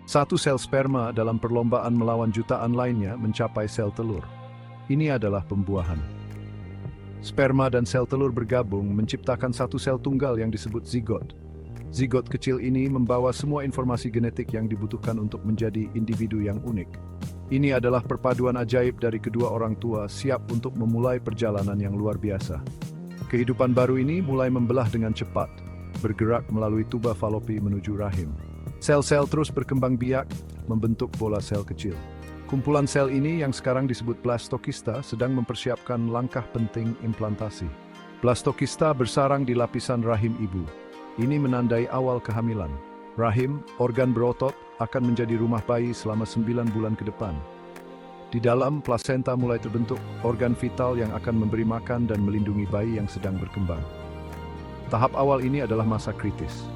Satu sel sperma dalam perlombaan melawan jutaan lainnya mencapai sel telur. Ini adalah pembuahan. Sperma dan sel telur bergabung menciptakan satu sel tunggal yang disebut zigot. Zigot kecil ini membawa semua informasi genetik yang dibutuhkan untuk menjadi individu yang unik. Ini adalah perpaduan ajaib dari kedua orang tua siap untuk memulai perjalanan yang luar biasa. Kehidupan baru ini mulai membelah dengan cepat, bergerak melalui tuba falopi menuju rahim. Sel-sel terus berkembang biak, membentuk bola sel kecil. Kumpulan sel ini yang sekarang disebut blastokista sedang mempersiapkan langkah penting implantasi. Blastokista bersarang di lapisan rahim ibu. Ini menandai awal kehamilan. Rahim, organ berotot, akan menjadi rumah bayi selama 9 bulan ke depan. Di dalam, plasenta mulai terbentuk, organ vital yang akan memberi makan dan melindungi bayi yang sedang berkembang. Tahap awal ini adalah masa kritis.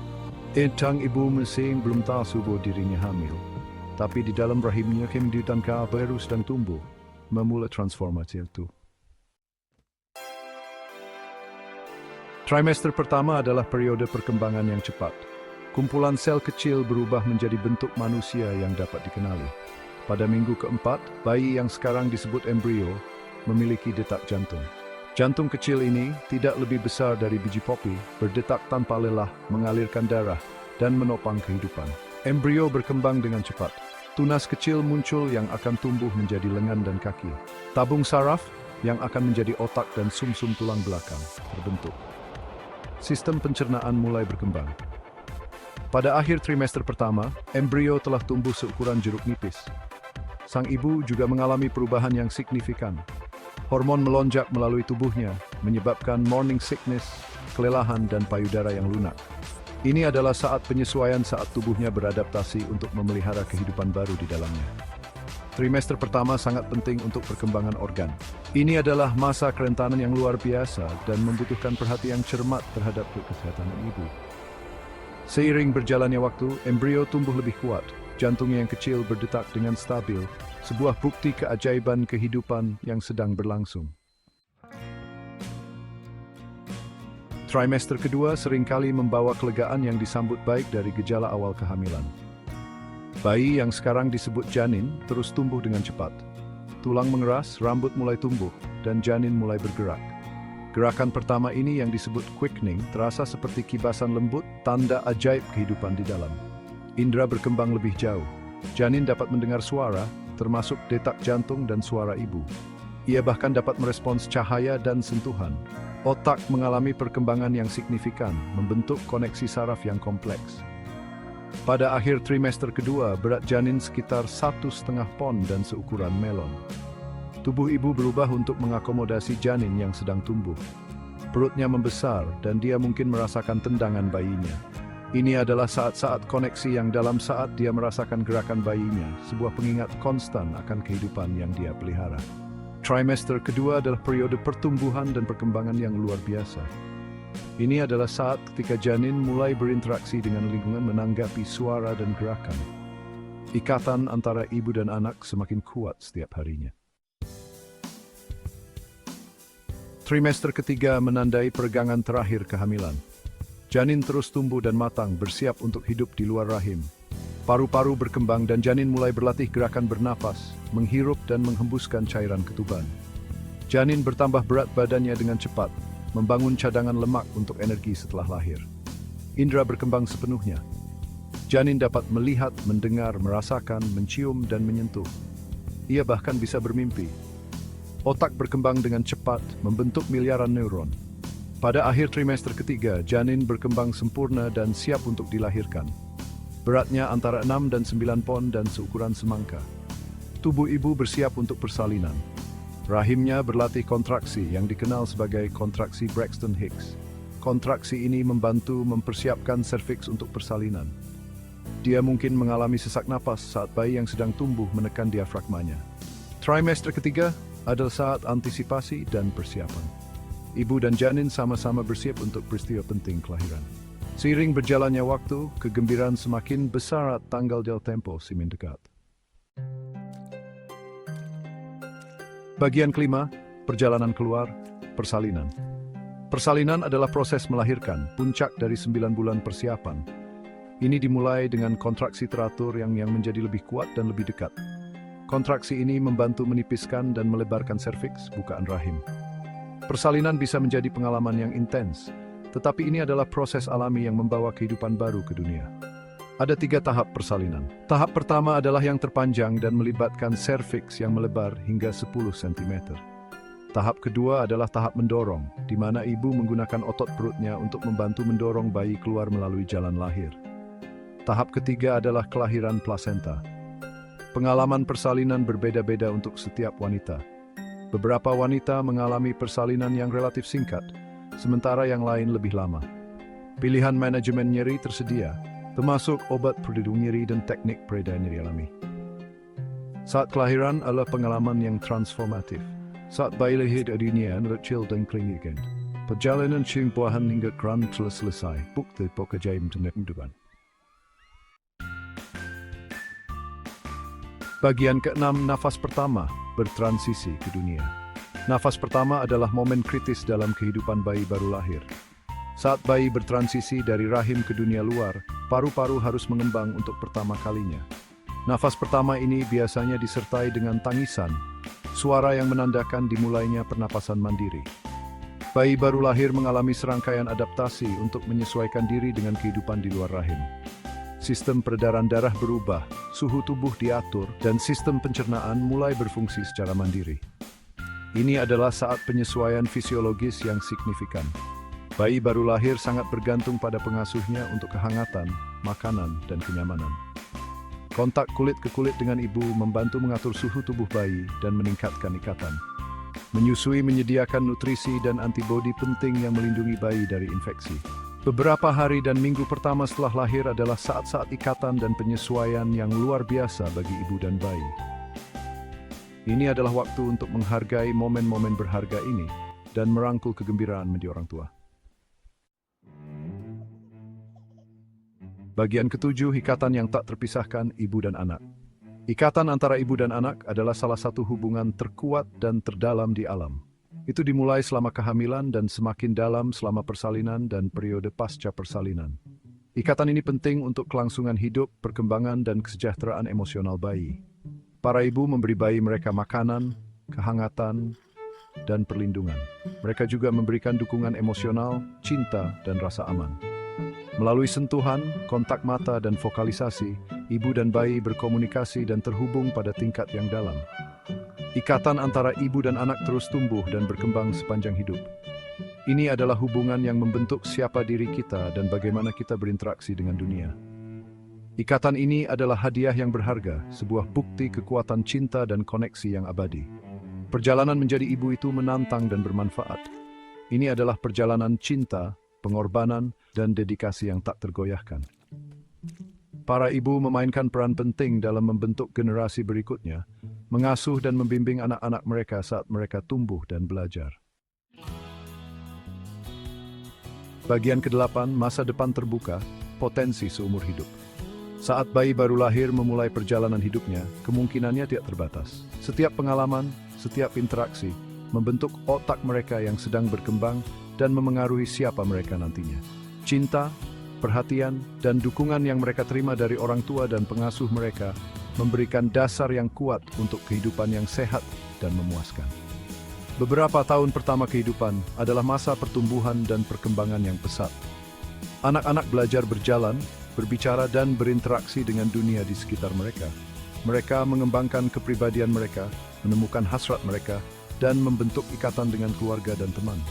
Sang ibu masih belum tahu subuh dirinya hamil. Tapi di dalam rahimnya kehidupan baru sedang tumbuh, memulai transformasi itu. Trimester pertama adalah periode perkembangan yang cepat. Kumpulan sel kecil berubah menjadi bentuk manusia yang dapat dikenali. Pada minggu keempat, bayi yang sekarang disebut embrio memiliki detak jantung. Jantung kecil ini tidak lebih besar dari biji popi, berdetak tanpa lelah, mengalirkan darah, dan menopang kehidupan. Embrio berkembang dengan cepat. Tunas kecil muncul yang akan tumbuh menjadi lengan dan kaki. Tabung saraf yang akan menjadi otak dan sumsum tulang belakang terbentuk. Sistem pencernaan mulai berkembang. Pada akhir trimester pertama, embrio telah tumbuh seukuran jeruk nipis. Sang ibu juga mengalami perubahan yang signifikan. Hormon melonjak melalui tubuhnya, menyebabkan morning sickness, kelelahan, dan payudara yang lunak. Ini adalah saat penyesuaian saat tubuhnya beradaptasi untuk memelihara kehidupan baru di dalamnya. Trimester pertama sangat penting untuk perkembangan organ. Ini adalah masa kerentanan yang luar biasa dan membutuhkan perhatian cermat terhadap kesehatan ibu. Seiring berjalannya waktu, embrio tumbuh lebih kuat. Jantungnya yang kecil berdetak dengan stabil, sebuah bukti keajaiban kehidupan yang sedang berlangsung. Trimester kedua seringkali membawa kelegaan yang disambut baik dari gejala awal kehamilan. Bayi yang sekarang disebut janin terus tumbuh dengan cepat. Tulang mengeras, rambut mulai tumbuh, dan janin mulai bergerak. Gerakan pertama ini yang disebut quickening terasa seperti kibasan lembut, tanda ajaib kehidupan di dalam. Indra berkembang lebih jauh. Janin dapat mendengar suara, termasuk detak jantung dan suara ibu. Ia bahkan dapat merespons cahaya dan sentuhan. Otak mengalami perkembangan yang signifikan, membentuk koneksi saraf yang kompleks. Pada akhir trimester kedua, berat janin sekitar 1,5 pon dan seukuran melon. Tubuh ibu berubah untuk mengakomodasi janin yang sedang tumbuh. Perutnya membesar dan dia mungkin merasakan tendangan bayinya. Ini adalah saat-saat koneksi yang dalam saat dia merasakan gerakan bayinya, sebuah pengingat konstan akan kehidupan yang dia pelihara. Trimester kedua adalah periode pertumbuhan dan perkembangan yang luar biasa. Ini adalah saat ketika janin mulai berinteraksi dengan lingkungan menanggapi suara dan gerakan. Ikatan antara ibu dan anak semakin kuat setiap harinya. Trimester ketiga menandai peregangan terakhir kehamilan. Janin terus tumbuh dan matang, bersiap untuk hidup di luar rahim. Paru-paru berkembang dan janin mulai berlatih gerakan bernapas, menghirup dan menghembuskan cairan ketuban. Janin bertambah berat badannya dengan cepat, membangun cadangan lemak untuk energi setelah lahir. Indra berkembang sepenuhnya. Janin dapat melihat, mendengar, merasakan, mencium, dan menyentuh. Ia bahkan bisa bermimpi. Otak berkembang dengan cepat, membentuk miliaran neuron. Pada akhir trimester ketiga, janin berkembang sempurna dan siap untuk dilahirkan. Beratnya antara 6 dan 9 pon dan seukuran semangka. Tubuh ibu bersiap untuk persalinan. Rahimnya berlatih kontraksi yang dikenal sebagai kontraksi Braxton Hicks. Kontraksi ini membantu mempersiapkan serviks untuk persalinan. Dia mungkin mengalami sesak napas saat bayi yang sedang tumbuh menekan diafragmanya. Trimester ketiga adalah saat antisipasi dan persiapan. Ibu dan janin sama-sama bersiap untuk peristiwa penting kelahiran. Seiring berjalannya waktu, kegembiraan semakin besar tanggal del tempo semakin dekat. Bagian kelima, perjalanan keluar, persalinan. Persalinan adalah proses melahirkan, puncak dari 9 bulan persiapan. Ini dimulai dengan kontraksi teratur yang menjadi lebih kuat dan lebih dekat. Kontraksi ini membantu menipiskan dan melebarkan serviks, bukaan rahim. Persalinan bisa menjadi pengalaman yang intens, tetapi ini adalah proses alami yang membawa kehidupan baru ke dunia. Ada 3 tahap persalinan. Tahap pertama adalah yang terpanjang dan melibatkan serviks yang melebar hingga 10 cm. Tahap kedua adalah tahap mendorong, di mana ibu menggunakan otot perutnya untuk membantu mendorong bayi keluar melalui jalan lahir. Tahap ketiga adalah kelahiran plasenta. Pengalaman persalinan berbeda-beda untuk setiap wanita. Beberapa wanita mengalami persalinan yang relatif singkat, sementara yang lain lebih lama. Pilihan manajemen nyeri tersedia, termasuk obat pelindung nyeri dan teknik pereda nyeri alami. Saat kelahiran adalah pengalaman yang transformatif. Saat bayi lahir dari dunia, kecil dan kelingikan. Perjalanan buahan hingga keran telah selesai. Bukti pekerjaan kehidupan. Bagian ke-6, nafas pertama, bertransisi ke dunia. Nafas pertama adalah momen kritis dalam kehidupan bayi baru lahir. Saat bayi bertransisi dari rahim ke dunia luar, paru-paru harus mengembang untuk pertama kalinya. Nafas pertama ini biasanya disertai dengan tangisan, suara yang menandakan dimulainya pernapasan mandiri. Bayi baru lahir mengalami serangkaian adaptasi untuk menyesuaikan diri dengan kehidupan di luar rahim. Sistem peredaran darah berubah, suhu tubuh diatur, dan sistem pencernaan mulai berfungsi secara mandiri. Ini adalah saat penyesuaian fisiologis yang signifikan. Bayi baru lahir sangat bergantung pada pengasuhnya untuk kehangatan, makanan, dan kenyamanan. Kontak kulit ke kulit dengan ibu membantu mengatur suhu tubuh bayi dan meningkatkan ikatan. Menyusui menyediakan nutrisi dan antibodi penting yang melindungi bayi dari infeksi. Beberapa hari dan minggu pertama setelah lahir adalah saat-saat ikatan dan penyesuaian yang luar biasa bagi ibu dan bayi. Ini adalah waktu untuk menghargai momen-momen berharga ini dan merangkul kegembiraan menjadi orang tua. Bagian ke-7, ikatan yang tak terpisahkan ibu dan anak. Ikatan antara ibu dan anak adalah salah satu hubungan terkuat dan terdalam di alam. Itu dimulai selama kehamilan dan semakin dalam selama persalinan dan periode pasca persalinan. Ikatan ini penting untuk kelangsungan hidup, perkembangan, dan kesejahteraan emosional bayi. Para ibu memberi bayi mereka makanan, kehangatan, dan perlindungan. Mereka juga memberikan dukungan emosional, cinta, dan rasa aman. Melalui sentuhan, kontak mata, dan vokalisasi, ibu dan bayi berkomunikasi dan terhubung pada tingkat yang dalam. Ikatan antara ibu dan anak terus tumbuh dan berkembang sepanjang hidup. Ini adalah hubungan yang membentuk siapa diri kita dan bagaimana kita berinteraksi dengan dunia. Ikatan ini adalah hadiah yang berharga, sebuah bukti kekuatan cinta dan koneksi yang abadi. Perjalanan menjadi ibu itu menantang dan bermanfaat. Ini adalah perjalanan cinta, pengorbanan, dan dedikasi yang tak tergoyahkan. Para ibu memainkan peran penting dalam membentuk generasi berikutnya, mengasuh dan membimbing anak-anak mereka saat mereka tumbuh dan belajar. Bagian ke-8, masa depan terbuka, potensi seumur hidup. Saat bayi baru lahir memulai perjalanan hidupnya, kemungkinannya tidak terbatas. Setiap pengalaman, setiap interaksi, membentuk otak mereka yang sedang berkembang dan memengaruhi siapa mereka nantinya. Cinta, perhatian, dan dukungan yang mereka terima dari orang tua dan pengasuh mereka memberikan dasar yang kuat untuk kehidupan yang sehat dan memuaskan. Beberapa tahun pertama kehidupan adalah masa pertumbuhan dan perkembangan yang pesat. Anak-anak belajar berjalan, berbicara, dan berinteraksi dengan dunia di sekitar mereka. Mereka mengembangkan kepribadian mereka, menemukan hasrat mereka, dan membentuk ikatan dengan keluarga dan teman.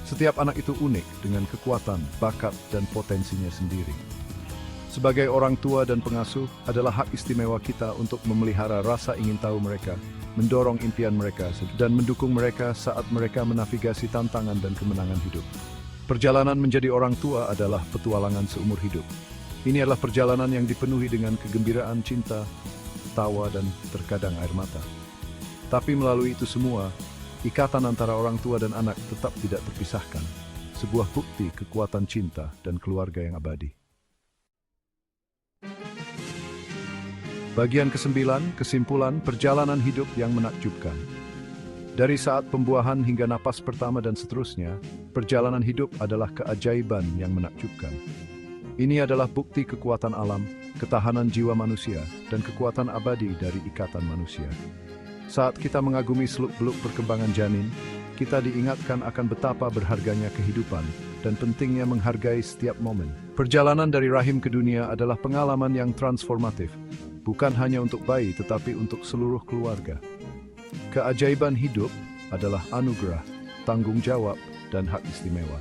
Setiap anak itu unik dengan kekuatan, bakat, dan potensinya sendiri. Sebagai orang tua dan pengasuh, adalah hak istimewa kita untuk memelihara rasa ingin tahu mereka, mendorong impian mereka, dan mendukung mereka saat mereka menavigasi tantangan dan kemenangan hidup. Perjalanan menjadi orang tua adalah petualangan seumur hidup. Ini adalah perjalanan yang dipenuhi dengan kegembiraan, cinta, tawa, dan terkadang air mata. Tapi melalui itu semua, ikatan antara orang tua dan anak tetap tidak terpisahkan. Sebuah bukti kekuatan cinta dan keluarga yang abadi. Bagian ke-9, kesimpulan perjalanan hidup yang menakjubkan. Dari saat pembuahan hingga napas pertama dan seterusnya, perjalanan hidup adalah keajaiban yang menakjubkan. Ini adalah bukti kekuatan alam, ketahanan jiwa manusia, dan kekuatan abadi dari ikatan manusia. Saat kita mengagumi seluk-beluk perkembangan janin, kita diingatkan akan betapa berharganya kehidupan dan pentingnya menghargai setiap momen. Perjalanan dari rahim ke dunia adalah pengalaman yang transformatif, bukan hanya untuk bayi tetapi untuk seluruh keluarga. Keajaiban hidup adalah anugerah, tanggung jawab, dan hak istimewa.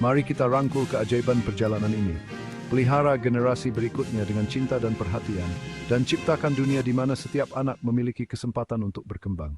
Mari kita rangkul keajaiban perjalanan ini, pelihara generasi berikutnya dengan cinta dan perhatian, dan ciptakan dunia di mana setiap anak memiliki kesempatan untuk berkembang.